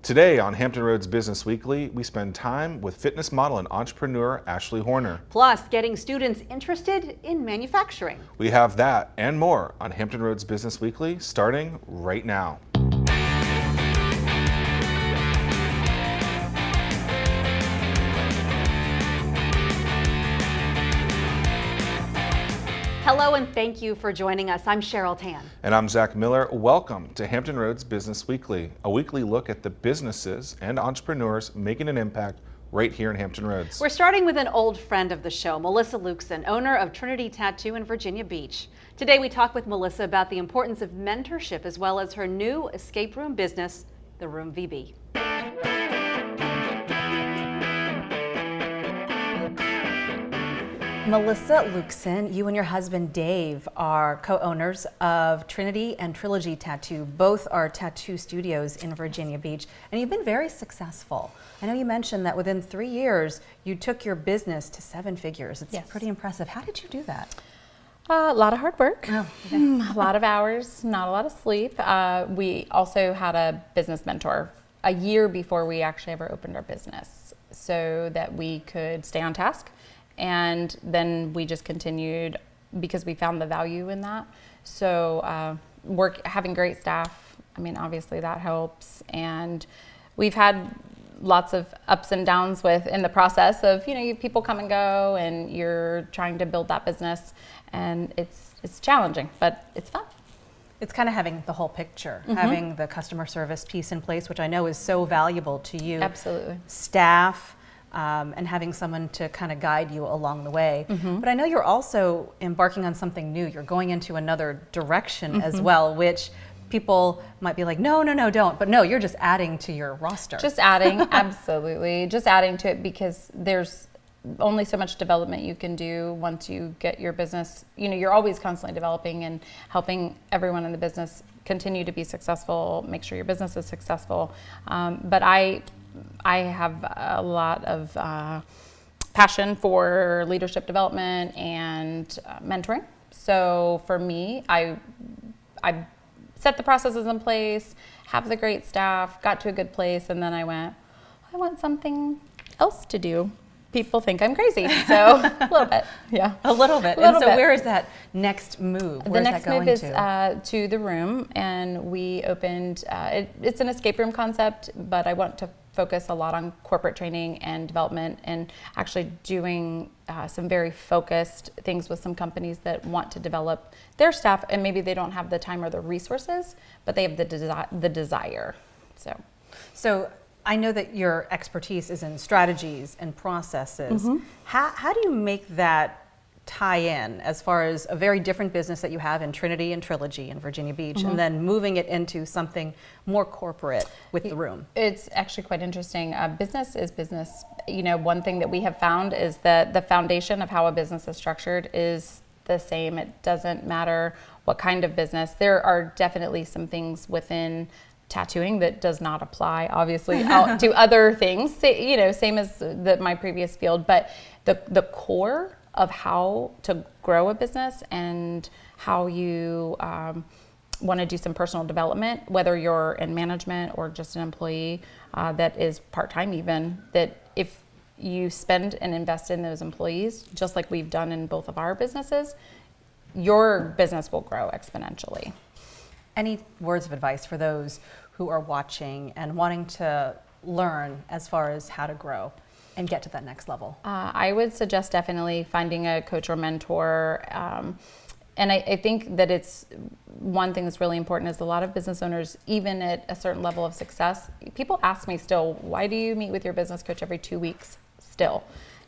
Today on Hampton Roads Business Weekly, we spend time with fitness model and entrepreneur Ashley Horner. Plus, getting students interested in manufacturing. We have that and more on Hampton Roads Business Weekly starting right now. Hello and thank you for joining us. I'm Cheryl Tan. And I'm Zach Miller. Welcome to Hampton Roads Business Weekly, a weekly look at the businesses and entrepreneurs making an impact right here in Hampton Roads. We're starting with an old friend of the show, Melissa Lukeson, owner of Trinity Tattoo in Virginia Beach. Today we talk with Melissa about the importance of mentorship as well as her new escape room business, the Room VB. Melissa Lukeson, you and your husband Dave are co-owners of Trinity and Trilogy Tattoo. Both are tattoo studios in Virginia Beach, and you've been very successful. I know you mentioned that within 3 years, you took your business to 7 figures. It's pretty impressive. How did you do that? A lot of hard work, a lot of hours, not a lot of sleep. We also had a business mentor a year before we actually ever opened our business so that we could stay on task. And then we just continued because we found the value in that. So having great staff, I mean, obviously that helps. And we've had lots of ups and downs in the process of, you people come and go and you're trying to build that business, and it's challenging, but it's fun. It's kind of having the whole picture, having the customer service piece in place, which I know is so valuable to you. Absolutely. Staff. And having someone to kind of guide you along the way. But I know you're also embarking on something new. You're going into another direction as well, which people might be like, no, don't. But no, you're just adding to your roster. Just adding, absolutely. Just adding to it because there's only so much development you can do once you get your business. You're always constantly developing and helping everyone in the business continue to be successful, make sure your business is successful. But I have a lot of passion for leadership development and mentoring. So for me, I set the processes in place, have the great staff, got to a good place, and then I want something else to do. People think I'm crazy, so a little bit, yeah. A little bit. And so where is that next move? The next move is to the Room, and we opened, it's an escape room concept, but I want to focus a lot on corporate training and development and actually doing some very focused things with some companies that want to develop their staff, and maybe they don't have the time or the resources, but they have the desire. So I know that your expertise is in strategies and processes. How do you make that tie in as far as a very different business that you have in Trinity and Trilogy in Virginia Beach and then moving it into something more corporate with the Room? It's actually quite interesting. Business is business. One thing that we have found is that the foundation of how a business is structured is the same. It doesn't matter what kind of business. There are definitely some things within tattooing that does not apply, obviously, out to other things, same as my previous field, but the core of how to grow a business and how you want to do some personal development, whether you're in management or just an employee that is part-time even, that if you spend and invest in those employees, just like we've done in both of our businesses, your business will grow exponentially. Any words of advice for those who are watching and wanting to learn as far as how to grow and get to that next level? I would suggest definitely finding a coach or mentor. And I think that it's one thing that's really important is a lot of business owners, even at a certain level of success, people ask me still, why do you meet with your business coach every 2 weeks still,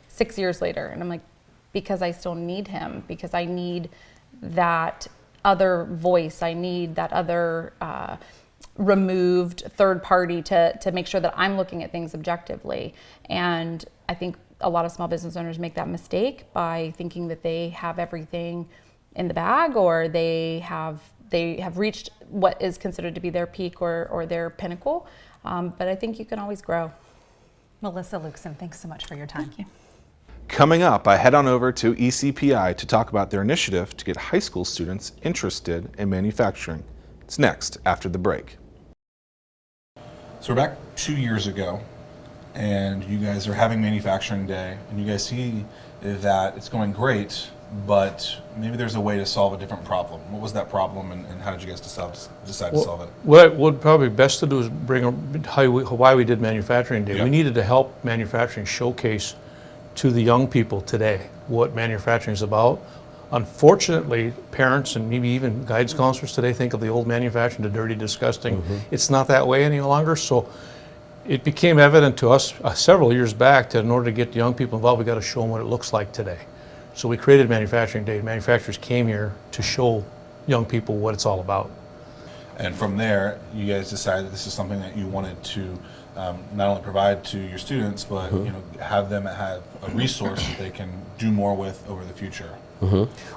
6 years later? And I'm like, because I still need him, because I need that other voice. I need that other removed third party to make sure that I'm looking at things objectively. And I think a lot of small business owners make that mistake by thinking that they have everything in the bag, or they have reached what is considered to be their peak or their pinnacle. But I think you can always grow. Melissa Lukeson, thanks so much for your time. Thank you. Coming up, I head on over to ECPI to talk about their initiative to get high school students interested in manufacturing. It's next after the break. So we're back 2 years ago, and you guys are having manufacturing day, and you guys see that it's going great, but maybe there's a way to solve a different problem. What was that problem, and how did you guys decide to solve it? What would probably best to do is bring why we did manufacturing day. Yep. We needed to help manufacturing showcase to the young people today what manufacturing is about. Unfortunately, parents and maybe even guidance counselors today think of the old manufacturing, the dirty, disgusting. It's not that way any longer. So it became evident to us several years back that in order to get the young people involved, we got to show them what it looks like today. So we created Manufacturing Day. Manufacturers came here to show young people what it's all about. And from there, you guys decided this is something that you wanted to not only provide to your students, but have them have a resource that they can do more with over the future.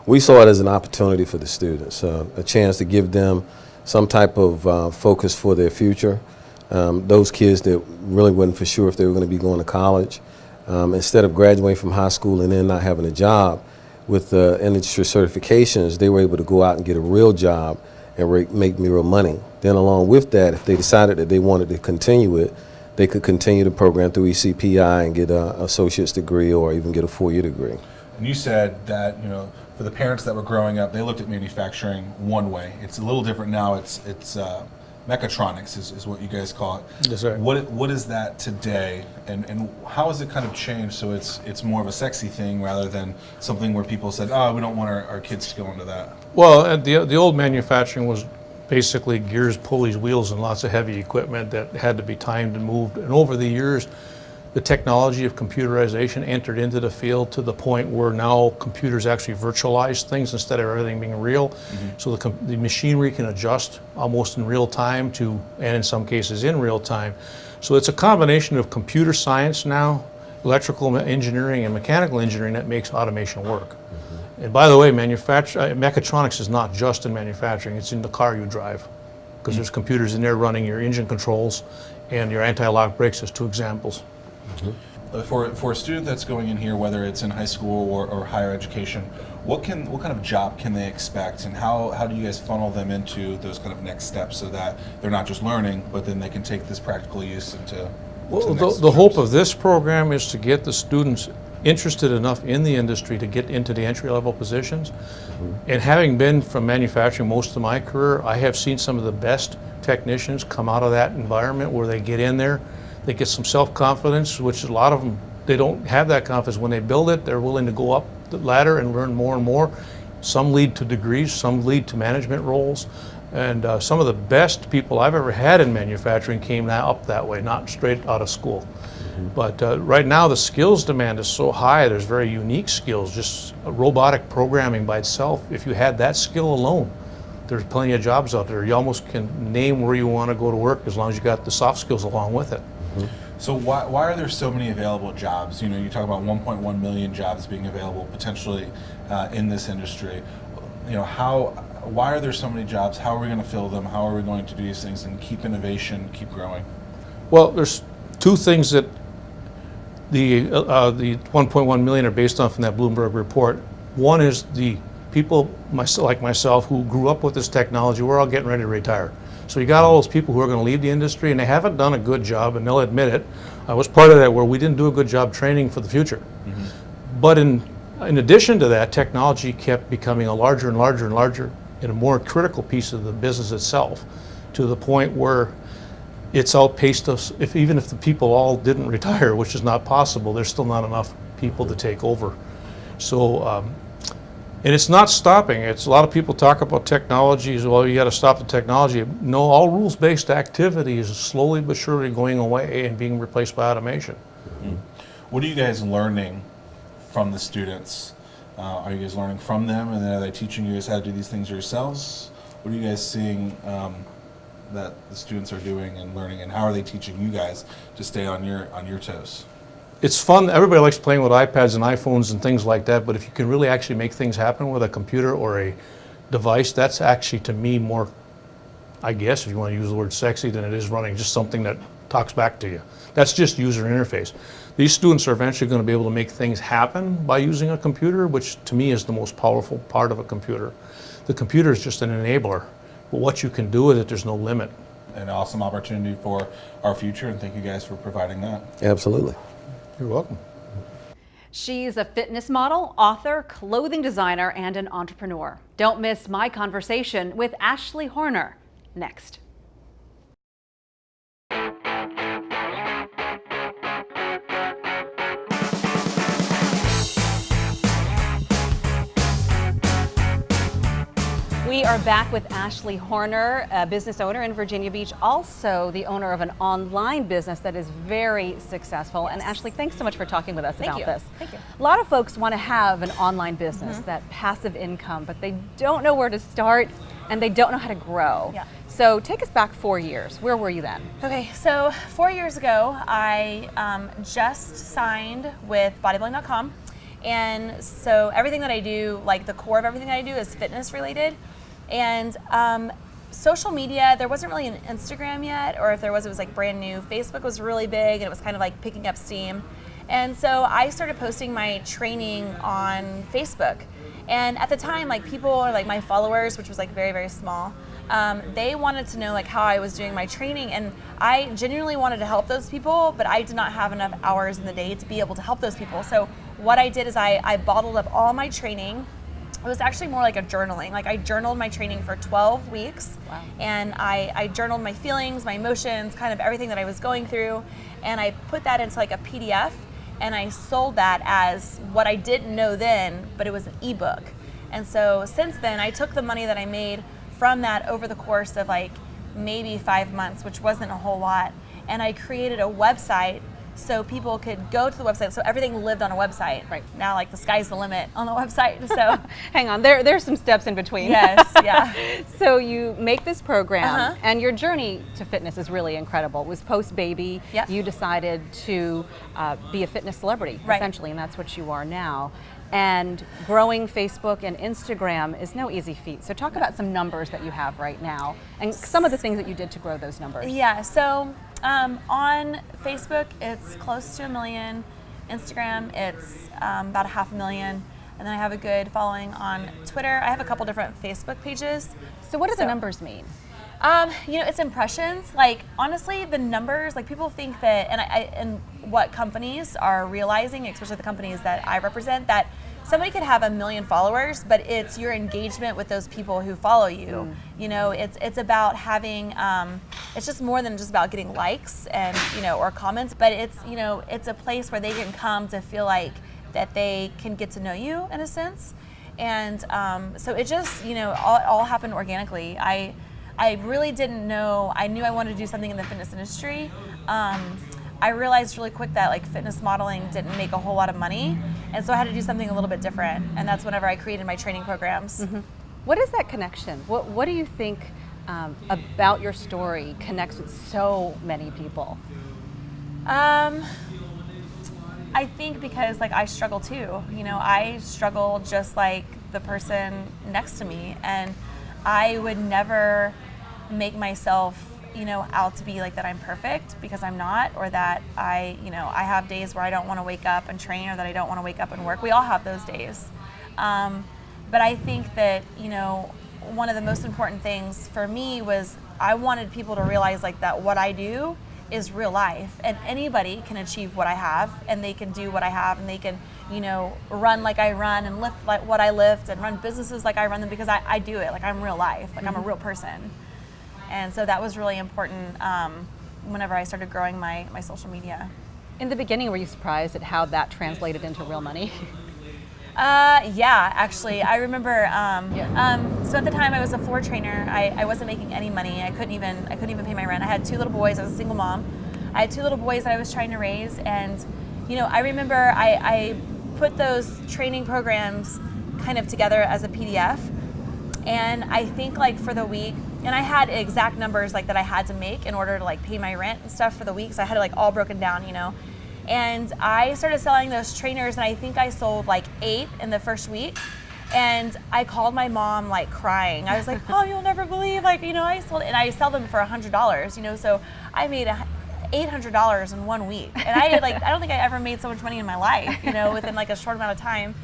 We saw it as an opportunity for the students, a chance to give them some type of focus for their future. Those kids that really wasn't for sure if they were going to be going to college, instead of graduating from high school and then not having a job, with industry certifications, they were able to go out and get a real job and make me real money. Then along with that, if they decided that they wanted to continue it, they could continue the program through ECPI and get an associate's degree or even get a 4-year degree. And you said that, for the parents that were growing up, they looked at manufacturing one way. It's a little different now. It's mechatronics is what you guys call it. Yes, sir. What is that today, and how has it kind of changed so it's more of a sexy thing rather than something where people said, oh, we don't want our kids to go into that? Well, the old manufacturing was basically gears, pulleys, wheels, and lots of heavy equipment that had to be timed and moved. And over the years, the technology of computerization entered into the field to the point where now computers actually virtualize things instead of everything being real. So the machinery can adjust almost in real time and in some cases in real time. So it's a combination of computer science now, electrical engineering and mechanical engineering that makes automation work. And by the way, mechatronics is not just in manufacturing, it's in the car you drive, because there's computers in there running your engine controls and your anti-lock brakes as 2 examples. For a student that's going in here, whether it's in high school or higher education, what kind of job can they expect, and how do you guys funnel them into those kind of next steps so that they're not just learning, but then they can take this practical use into Well, next the hope jobs? of this program is to get the students interested enough in the industry to get into the entry-level positions. And having been from manufacturing most of my career, I have seen some of the best technicians come out of that environment where they get in there, they get some self-confidence, which a lot of them, they don't have that confidence. When they build it, they're willing to go up the ladder and learn more and more. Some lead to degrees, some lead to management roles. And some of the best people I've ever had in manufacturing came up that way, not straight out of school. But right now the skills demand is so high, there's very unique skills, just robotic programming by itself. If you had that skill alone, there's plenty of jobs out there. You almost can name where you want to go to work as long as you got the soft skills along with it. So why are there so many available jobs? You talk about 1.1 million jobs being available potentially in this industry. Why are there so many jobs? How are we going to fill them? How are we going to do these things and keep innovation, keep growing? Well, there's 2 things that the 1.1 million are based on from that Bloomberg report. One is the people like myself who grew up with this technology. We're all getting ready to retire. So you got all those people who are going to leave the industry and they haven't done a good job, and they'll admit it. I was part of that where we didn't do a good job training for the future. But in addition to that, technology kept becoming a larger and larger and larger and a more critical piece of the business itself, to the point where it's outpaced us. Even if the people all didn't retire, which is not possible, there's still not enough people to take over. So, and it's not stopping. It's a lot of people talk about technologies. Well, you got to stop the technology. No, all rules-based activity is slowly but surely going away and being replaced by automation. What are you guys learning from the students? Are you guys learning from them, and then are they teaching you guys how to do these things yourselves? What are you guys seeing that the students are doing and learning, and how are they teaching you guys to stay on your toes? It's fun. Everybody likes playing with iPads and iPhones and things like that, but if you can really actually make things happen with a computer or a device, that's actually, to me, more, I guess, if you want to use the word sexy, than it is running just something that talks back to you. That's just user interface. These students are eventually going to be able to make things happen by using a computer, which to me is the most powerful part of a computer. The computer is just an enabler, but what you can do with it, there's no limit. an awesome opportunity for our future, and thank you guys for providing that. Absolutely. You're welcome. She's a fitness model, author, clothing designer, and an entrepreneur. Don't miss my conversation with Ashley Horner next. We are back with Ashley Horner, a business owner in Virginia Beach, also the owner of an online business that is very successful. Yes. And Ashley, thanks so much for talking with us about this. Thank you. A lot of folks want to have an online business, that passive income, but they don't know where to start and they don't know how to grow. Yeah. So take us back 4 years. Where were you then? Okay, so 4 years ago, I just signed with bodybuilding.com. And so everything that I do, like the core of everything that I do is fitness related. And social media, there wasn't really an Instagram yet, or if there was, it was like brand new. Facebook was really big and it was kind of like picking up steam. And so I started posting my training on Facebook. And at the time, like people, or like my followers, which was like very, very small, they wanted to know like how I was doing my training. And I genuinely wanted to help those people, but I did not have enough hours in the day to be able to help those people. So what I did is I bottled up all my training. It was actually more like a journaling. Like I journaled my training for 12 weeks. Wow. And I journaled my feelings, my emotions, kind of everything that I was going through. And I put that into like a PDF and I sold that as what I didn't know then, but it was an ebook. And so since then, I took the money that I made from that over the course of like maybe 5 months, which wasn't a whole lot. And I created a website so people could go to the website. So everything lived on a website. Right. Now, like the sky's the limit on the website. So Hang on, there's some steps in between. yes, yeah. So you make this program, Uh-huh. and your journey to fitness is really incredible. It was post-baby. Yep. You decided to be a fitness celebrity, Right. essentially, and that's what you are now. And growing Facebook and Instagram is no easy feat. So talk about some numbers that you have right now, and some of the things that you did to grow those numbers. Yeah, so on Facebook, it's close to 1 million. Instagram, it's about 500,000. And then I have a good following on Twitter. I have a couple different Facebook pages. So what do the So- numbers mean? It's impressions. Like honestly, the numbers. Like people think that, and what companies are realizing, especially the companies that I represent, that somebody could have 1 million followers, but it's your engagement with those people who follow you. You know, it's about having. It's just more than just about getting likes and or comments, but it's a place where they can come to feel like that they can get to know you in a sense, and so it just all happened organically. I really didn't know. I knew I wanted to do something in the fitness industry. I realized really quick that like fitness modeling didn't make a whole lot of money, and so I had to do something a little bit different. And that's whenever I created my training programs. Mm-hmm. What is that connection? What do you think about your story connects with so many people? I think because like I struggle too. I struggle just like the person next to me, and I would never make myself out to be like that I'm perfect, because I'm not, or that I have days where I don't want to wake up and train, or that I don't want to wake up and work. We all have those days. But I think that, one of the most important things for me was I wanted people to realize like that what I do is real life, and anybody can achieve what I have, and they can do what I have, and they can, run like I run and lift like what I lift and run businesses like I run them, because I do it. Like I'm real life, like I'm a real person. And so that was really important whenever I started growing my social media. In the beginning, were you surprised at how that translated into real money? Yeah, actually, I remember. So at the time, I was a floor trainer. I wasn't making any money. I couldn't even pay my rent. I had 2 little boys. I was a single mom. I had 2 little boys that I was trying to raise, and I remember I put those training programs kind of together as a PDF, and I think like for the week, and I had exact numbers like that I had to make in order to like pay my rent and stuff for the week. So I had it like all broken down, And I started selling those trainers, and I think I sold like 8 in the first week. And I called my mom like crying. I was like, "Oh, you'll never believe, like, I sold," and I sell them for $100, so I made $800 in 1 week. And I don't think I ever made so much money in my life, within like a short amount of time.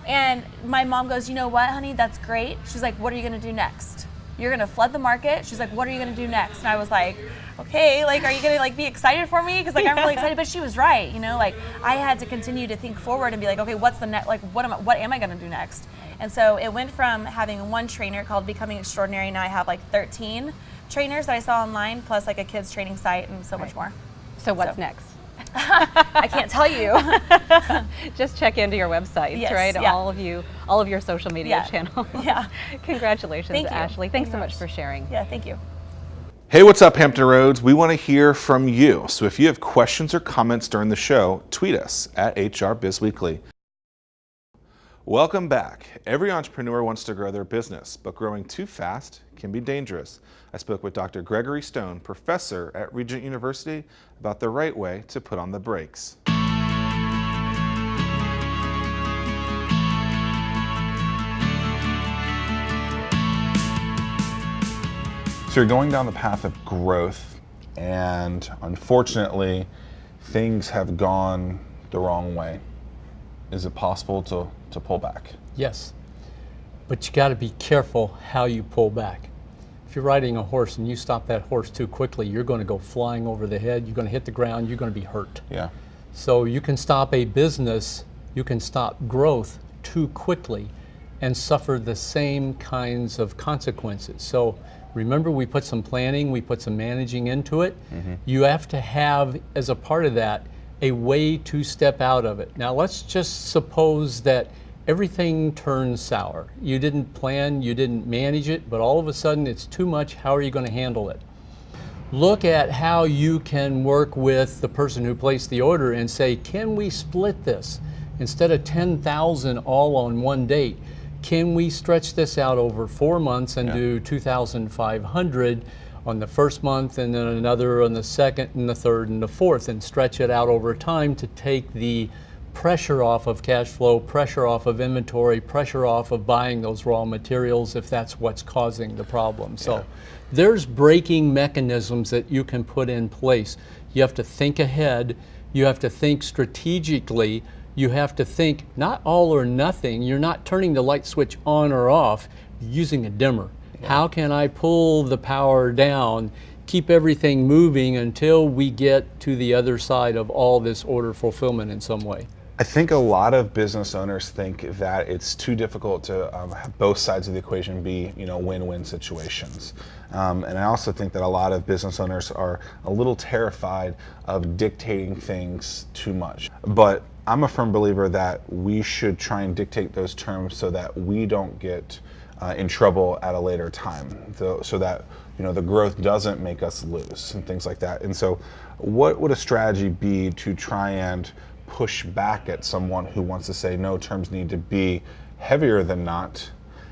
And my mom goes, "You know what, honey, that's great." She's like, "What are you gonna do next?" you're gonna flood the market. She's like, what are you gonna do next? And I was like, okay, like, are you gonna like be excited for me? Because like I'm really excited. But she was right, you know, like I had to continue to think forward and be like, okay, what's the next? Like, what am I gonna do next? And so it went from having one trainer called Becoming Extraordinary. Now I have like 13 trainers that I saw online, plus like a kids training site and so much more. So what's next? I can't tell you. Just check into your websites, Yes, right? yeah. All of your social media Yeah. channels. Yeah. Congratulations, Thank you. Ashley. Thanks so Very much much. for sharing. Yeah, thank you. Hey, what's up, Hampton Roads? We want to hear from you. So if you have questions or comments during the show, tweet us at HRBizWeekly. Welcome back. Every entrepreneur wants to grow their business, but growing too fast can be dangerous. I spoke with Dr. Gregory Stone, professor at Regent University, about the right way to put on the brakes. So you're going down the path of growth, and unfortunately, things have gone the wrong way. Is it possible to pull back? Yes, but you got to be careful how you pull back. If you're riding a horse and you stop that horse too quickly, you're going to go flying over the head, you're going to hit the ground, you're going to be hurt. Yeah. So you can stop a business, you can stop growth too quickly and suffer the same kinds of consequences. So remember, we put some planning, we put some managing into it. You have to have, as a part of that, a way to step out of it. Now let's just suppose that everything turns sour. You didn't plan, you didn't manage it, but all of a sudden it's too much. How are you going to handle it? Look at how you can work with the person who placed the order and say, can we split this? Instead of 10,000 all on one date, can we stretch this out over 4 months and do 2,500 on the first month, and then another on the second and the third and the fourth, and stretch it out over time to take the pressure off of cash flow, pressure off of inventory, pressure off of buying those raw materials if that's what's causing the problem. So there's braking mechanisms that you can put in place. You have to think ahead, you have to think strategically, you have to think not all or nothing. You're not turning the light switch on or off, you're using a dimmer. How can I pull the power down, keep everything moving until we get to the other side of all this order fulfillment in some way? I think a lot of business owners think that it's too difficult to have both sides of the equation be, win-win situations. And I also think that a lot of business owners are a little terrified of dictating things too much. But I'm a firm believer that we should try and dictate those terms so that we don't get in trouble at a later time, so that the growth doesn't make us lose and things like that. And so what would a strategy be to try and push back at someone who wants to say no, terms need to be heavier than not,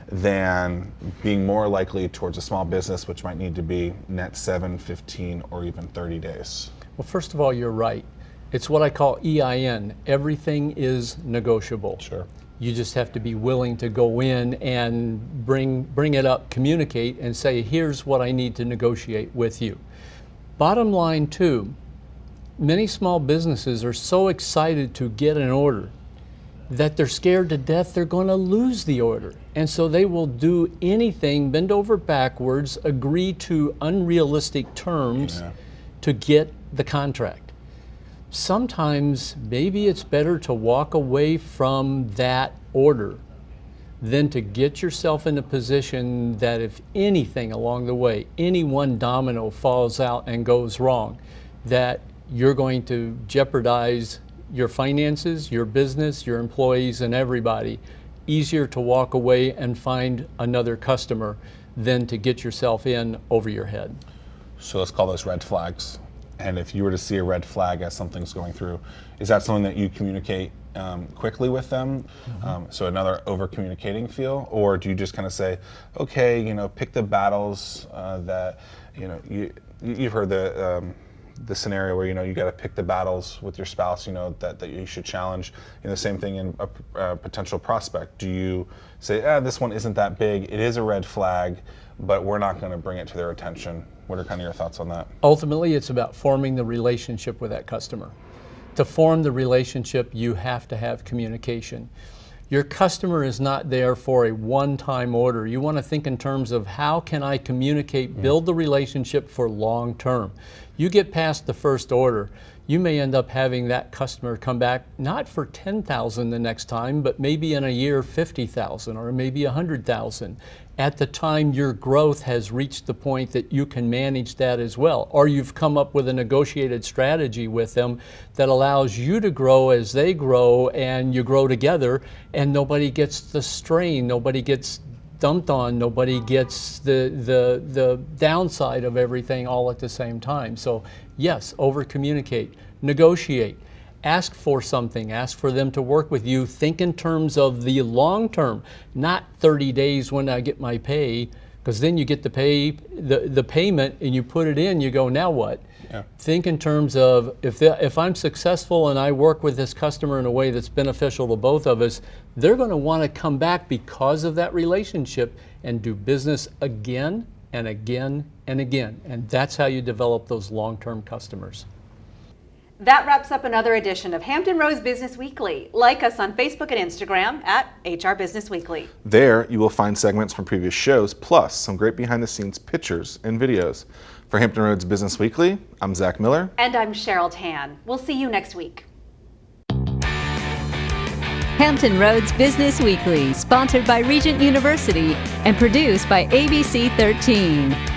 than being more likely towards a small business, which might need to be net 7, 15, or even 30 days? Well, first of all, you're right. It's what I call EIN. Everything is negotiable. Sure. You just have to be willing to go in and bring it up, communicate, and say, here's what I need to negotiate with you. Bottom line too, many small businesses are so excited to get an order that they're scared to death they're going to lose the order. And so they will do anything, bend over backwards, agree to unrealistic terms to get the contract. Sometimes maybe it's better to walk away from that order than to get yourself in a position that if anything along the way, any one domino falls out and goes wrong, that you're going to jeopardize your finances, your business, your employees, and everybody. Easier to walk away and find another customer than to get yourself in over your head. So let's call those red flags. And if you were to see a red flag as something's going through, is that something that you communicate quickly with them? So another over-communicating feel? Or do you just kind of say, okay, pick the battles that, you've heard the scenario where, you got to pick the battles with your spouse, that you should challenge. The same thing in a potential prospect. Do you say, this one isn't that big, it is a red flag, but we're not going to bring it to their attention? What are kind of your thoughts on that? Ultimately, it's about forming the relationship with that customer. To form the relationship, you have to have communication. Your customer is not there for a one-time order. You want to think in terms of how can I communicate, build the relationship for long term. You get past the first order, you may end up having that customer come back not for 10,000 the next time, but maybe in a year 50,000 or maybe 100,000. At the time your growth has reached the point that you can manage that as well, or you've come up with a negotiated strategy with them that allows you to grow as they grow and you grow together, and nobody gets the strain, nobody gets dumped on, nobody gets the downside of everything all at the same time. So yes, over communicate, negotiate, ask for something, ask for them to work with you. Think in terms of the long term, not 30 days when I get my pay, because then you get the payment and you put it in, you go, now what? Yeah. Think in terms of if I'm successful and I work with this customer in a way that's beneficial to both of us, they're going to want to come back because of that relationship and do business again and again and again. And that's how you develop those long-term customers. That wraps up another edition of Hampton Roads Business Weekly. Like us on Facebook and Instagram at HR Business Weekly. There, you will find segments from previous shows, plus some great behind-the-scenes pictures and videos. For Hampton Roads Business Weekly, I'm Zach Miller. And I'm Cheryl Tan. We'll see you next week. Hampton Roads Business Weekly, sponsored by Regent University and produced by ABC 13.